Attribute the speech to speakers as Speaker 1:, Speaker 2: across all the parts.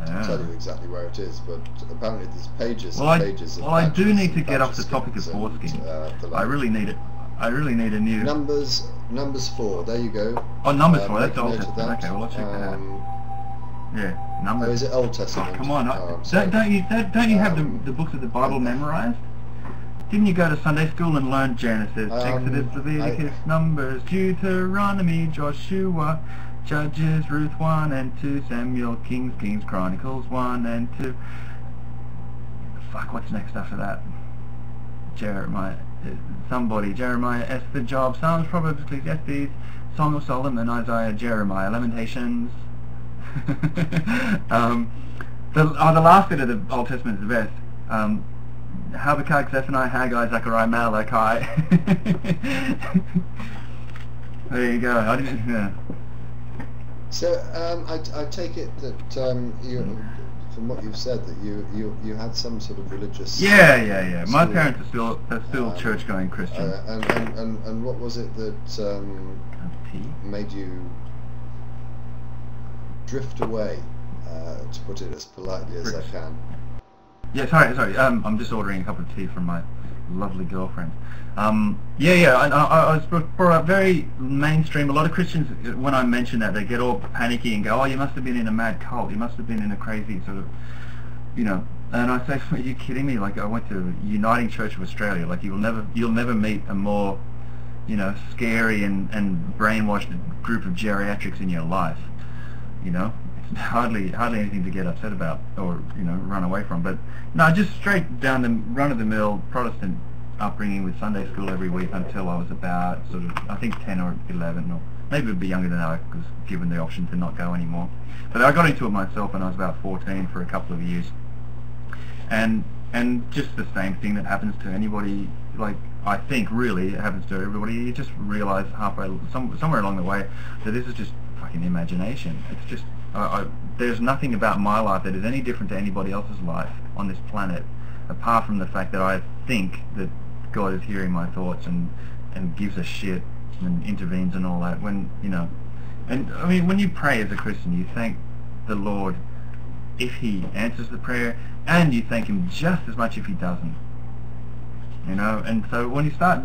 Speaker 1: tell you exactly where it is, but apparently there's pages
Speaker 2: well,
Speaker 1: and pages of
Speaker 2: I do need to
Speaker 1: and
Speaker 2: get off the topic of foreskin. I really need it. I really need a new...
Speaker 1: Numbers 4, there you go.
Speaker 2: Oh, Numbers 4, that's Old
Speaker 1: note of
Speaker 2: Testament.
Speaker 1: that.
Speaker 2: Okay, well, I'll check that out. Yeah, Numbers.
Speaker 1: Oh, is it Old Testament?
Speaker 2: Oh, come on.
Speaker 1: sorry.
Speaker 2: Don't you have the books of the Bible memorized? Didn't you go to Sunday school and learn Genesis, Exodus, Leviticus, Numbers, Deuteronomy, Joshua, Judges, Ruth 1 and 2, Samuel, Kings, Chronicles 1 and 2. Fuck, what's next after that? Jeremiah, Esther, Job, Psalms, Proverbs, Ecclesiastes, Song of Solomon, Isaiah, Jeremiah, Lamentations. The last bit of the Old Testament is the best. Habakkuk, Zephaniah, Haggai, Zechariah, Malachi. There you go. I didn't. Yeah.
Speaker 1: So I take it that you, from what you've said, that you had some sort of religious.
Speaker 2: Yeah. My parents are still church-going Christians.
Speaker 1: And what was it that made you drift away, to put it as politely as I can?
Speaker 2: Yeah, sorry. I'm just ordering a cup of tea from my lovely girlfriend. I was brought up very mainstream. A lot of Christians, when I mention that, they get all panicky and go, "Oh, you must have been in a mad cult. You must have been in a crazy sort of, you know." And I say, "Are you kidding me? Like, I went to Uniting Church of Australia. Like, you'll never meet a more, you know, scary and brainwashed group of geriatrics in your life. You know." Hardly anything to get upset about or, you know, run away from. But no, just straight down the run-of-the-mill Protestant upbringing with Sunday school every week until I was about sort of, I think, 10 or 11, or maybe it'd be younger than that, because given the option to not go anymore. But I got into it myself when I was about 14 for a couple of years, and just the same thing that happens to anybody. Like, I think really it happens to everybody. You just realise halfway, somewhere along the way, that this is just fucking imagination. It's just there's nothing about my life that is any different to anybody else's life on this planet, apart from the fact that I think that God is hearing my thoughts and gives a shit and intervenes and all that. When, you know, and I mean, when you pray as a Christian, you thank the Lord if He answers the prayer, and you thank Him just as much if He doesn't. You know, and so when you start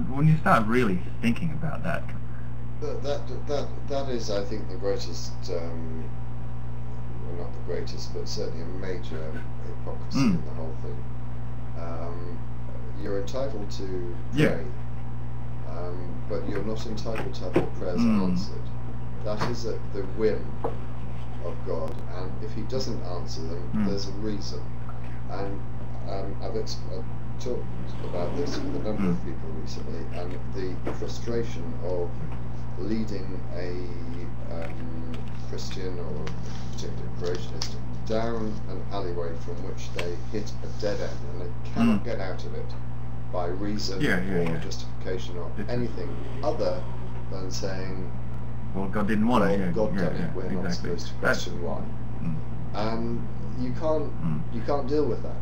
Speaker 2: really thinking about that.
Speaker 1: That is, I think, the greatest. Well, not the greatest, but certainly a major hypocrisy in the whole thing. You're entitled to pray, but you're not entitled to have your prayers answered. That is at the whim of God, and if He doesn't answer them, there's a reason. And I've talked about this with a number of people recently, and the frustration of leading a Christian or particularly creationist down an alleyway from which they hit a dead end and they cannot get out of it by reason or justification or anything other than saying,
Speaker 2: well, God didn't want it.
Speaker 1: God done it. We're not supposed to question why. And you can't deal with that.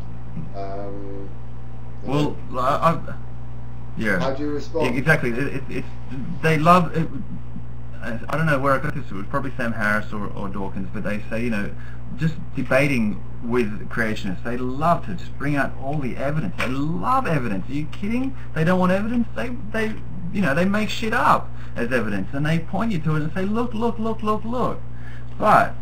Speaker 2: Well,
Speaker 1: how do you respond?
Speaker 2: Yeah, exactly. It's they love it. I don't know where I got this. It was probably Sam Harris or Dawkins, but they say, you know, just debating with creationists, they love to just bring out all the evidence. They love evidence. Are you kidding? They don't want evidence. They you know, they make shit up as evidence, and they point you to it and say, look. But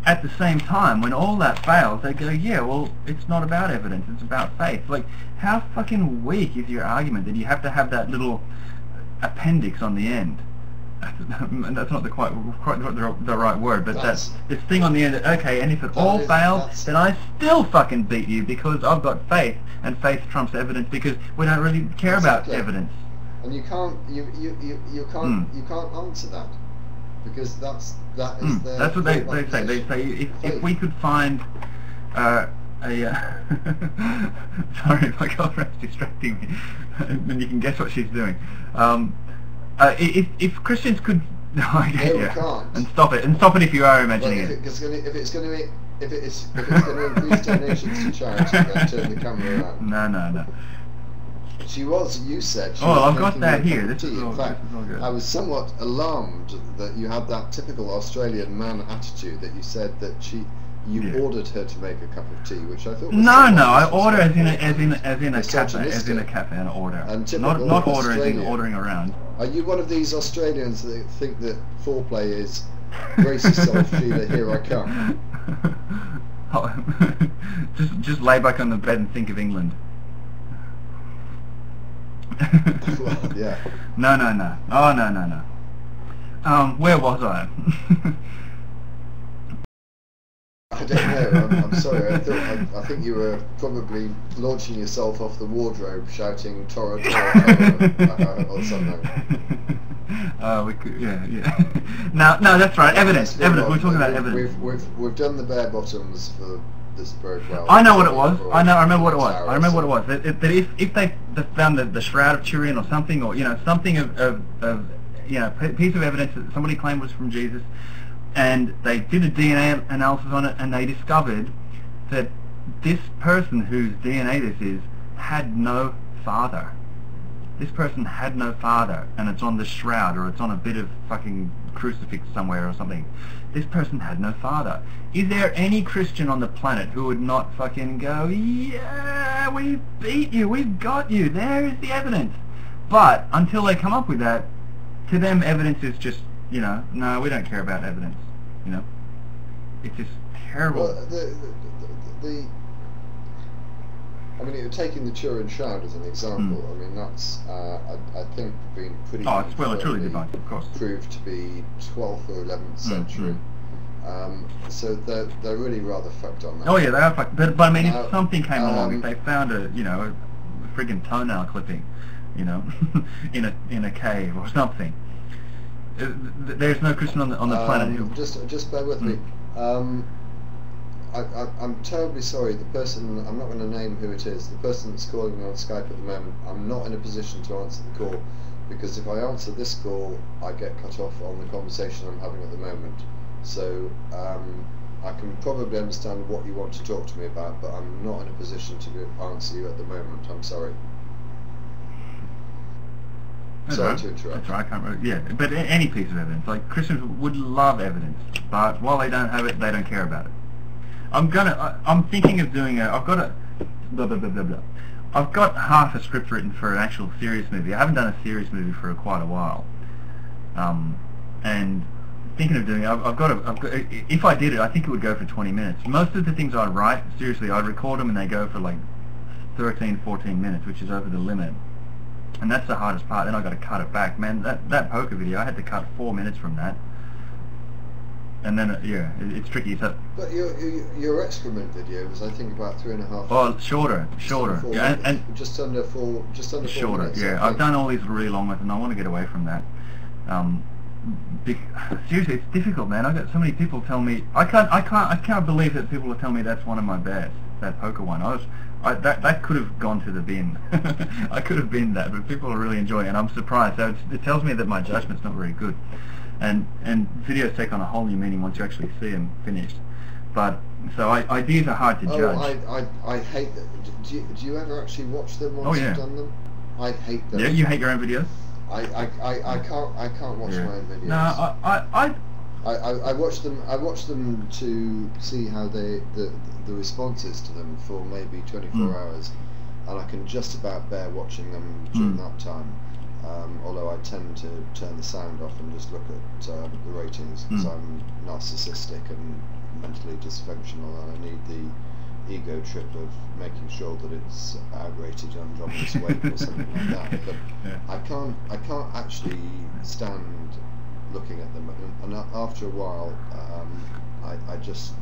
Speaker 2: at the same time, when all that fails, they go, yeah, well, it's not about evidence. It's about faith. Like, how fucking weak is your argument that you have to have that little appendix on the end? That's not quite the right word, but that's this thing on the end. Okay, and if it all fails, then I still fucking beat you because I've got faith, and faith trumps evidence because we don't really care about evidence.
Speaker 1: And you can't answer that because that is their.
Speaker 2: That's what they say. They say if we could find sorry, my girlfriend's distracting me, and you can guess what she's doing. If Christians could,
Speaker 1: can't.
Speaker 2: And stop it if you are imagining
Speaker 1: it. If it's going to increase donations to charity, then turn the camera around.
Speaker 2: No.
Speaker 1: You said.
Speaker 2: I've got that here. This is all,
Speaker 1: in fact,
Speaker 2: good.
Speaker 1: I was somewhat alarmed that you had that typical Australian man attitude that you said that you ordered her to make a cup of tea, which I thought was
Speaker 2: no, I order as in a cafe, an order.
Speaker 1: And
Speaker 2: not order as in ordering around.
Speaker 1: Are you one of these Australians that think that foreplay is brace yourself, Sheila, here I come?
Speaker 2: just lay back on the bed and think of England.
Speaker 1: Well, yeah.
Speaker 2: No. Oh, no. Where was I?
Speaker 1: I don't know. I'm sorry. I think you were probably launching yourself off the wardrobe, shouting "Tora, Tora, Tora," or something.
Speaker 2: We could, yeah. No, that's right. Evidence. We're talking about evidence.
Speaker 1: We've done the bare bottoms for this profile.
Speaker 2: I know what it was. I remember what it was. That if they found the Shroud of Turin or something, or something of piece of evidence that somebody claimed was from Jesus, and they did a DNA analysis on it, and they discovered that this person whose DNA this is had no father. This person had no father, and it's on the shroud, or it's on a bit of fucking crucifix somewhere or something. This person had no father. Is there any Christian on the planet who would not fucking go, yeah, we beat you, we've got you, there is the evidence? But until they come up with that, to them evidence is just, no, we don't care about evidence, It's just terrible.
Speaker 1: Well, I mean, taking the Turin Shroud as an example, I mean, that's, I think, been pretty
Speaker 2: truly debunked, of course.
Speaker 1: Proved to be 12th or 11th century. So they're really rather fucked on that.
Speaker 2: Oh yeah, they are fucked. But I mean, if something came along, if they found a friggin' toenail clipping, in a cave or something, there's no Christian on the planet who...
Speaker 1: Just bear with me. I'm terribly sorry. The person, I'm not going to name who it is, the person that's calling me on Skype at the moment, I'm not in a position to answer the call, because if I answer this call, I get cut off on the conversation I'm having at the moment. So I can probably understand what you want to talk to me about, but I'm not in a position to answer you at the moment. I'm sorry. Sorry to interrupt.
Speaker 2: That's right, I can't remember. Yeah, but any piece of evidence. Like, Christians would love evidence, but while they don't have it, they don't care about it. I'm thinking of doing I've got I've got half a script written for an actual serious movie. I haven't done a serious movie for quite a while. And thinking of doing it, if I did it, I think it would go for 20 minutes. Most of the things I'd write, seriously, I'd record them and they go for like 13, 14 minutes, which is over the limit. And that's the hardest part. Then I've got to cut it back. Man, that poker video, I had to cut 4 minutes from that. And then, it's tricky. So,
Speaker 1: but your excrement video was, I think, about 3.5.
Speaker 2: Oh, shorter. Yeah, and
Speaker 1: just under 4
Speaker 2: shorter.
Speaker 1: minutes,
Speaker 2: Yeah, I've done all these really long ones, and I want to get away from that. Seriously, it's difficult, man. I've got so many people tell me I can't believe that people are telling me that's one of my best. That poker one. That could have gone to the bin. I could have binned that, but people are really enjoying it, and I'm surprised. So it tells me that my judgment's not very good. And videos take on a whole new meaning once you actually see them finished. But so ideas are hard to judge.
Speaker 1: I hate them. Do you ever actually watch them once you've done them? I hate them.
Speaker 2: Yeah, you hate your own videos?
Speaker 1: I can't watch my own videos.
Speaker 2: No,
Speaker 1: I watch them to see how the response is to them for maybe 24 hours, and I can just about bear watching them during that time. Although I tend to turn the sound off and just look at the ratings, because I'm narcissistic and mentally dysfunctional, and I need the ego trip of making sure that it's outrated Andromeda's Wake or something like that. But I can't actually stand looking at them, and after a while, I just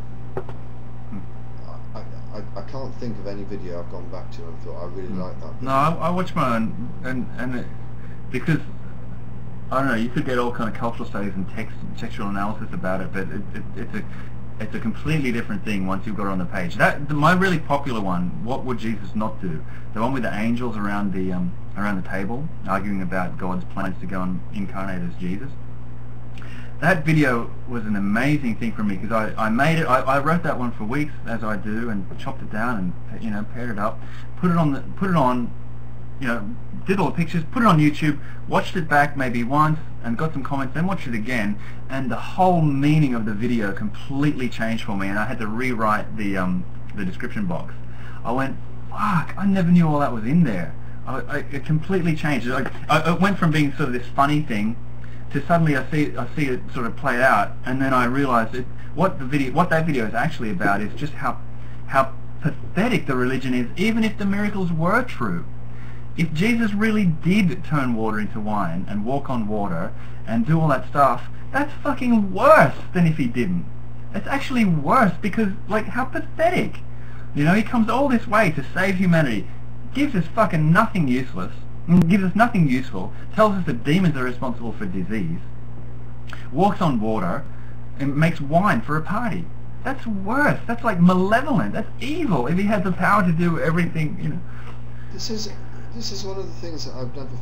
Speaker 1: I can't think of any video I've gone back to and thought I really like that video.
Speaker 2: No, I watch my own, and because I don't know, you could get all kind of cultural studies and textual analysis about it, but it's a completely different thing once you've got it on the page. My really popular one, What Would Jesus Not Do? The one with the angels around the table arguing about God's plans to go and incarnate as Jesus. That video was an amazing thing for me, because I made it. I wrote that one for weeks, as I do, and chopped it down and paired it up, put it on, did all the pictures, put it on YouTube, watched it back maybe once, and got some comments, then watched it again, and the whole meaning of the video completely changed for me, and I had to rewrite the description box. I went, fuck, I never knew all that was in there. It completely changed. It went from being sort of this funny thing to suddenly I see it sort of play out, and then I realized what that video is actually about is just how pathetic the religion is, even if the miracles were true. If Jesus really did turn water into wine and walk on water and do all that stuff, that's fucking worse than if he didn't. It's actually worse because, like, how pathetic. You know, he comes all this way to save humanity, gives us fucking nothing useless, gives us nothing useful, tells us that demons are responsible for disease, walks on water, and makes wine for a party. That's worse. That's like malevolent. That's evil. If he had the power to do everything, you know.
Speaker 1: This is one of the things that I've never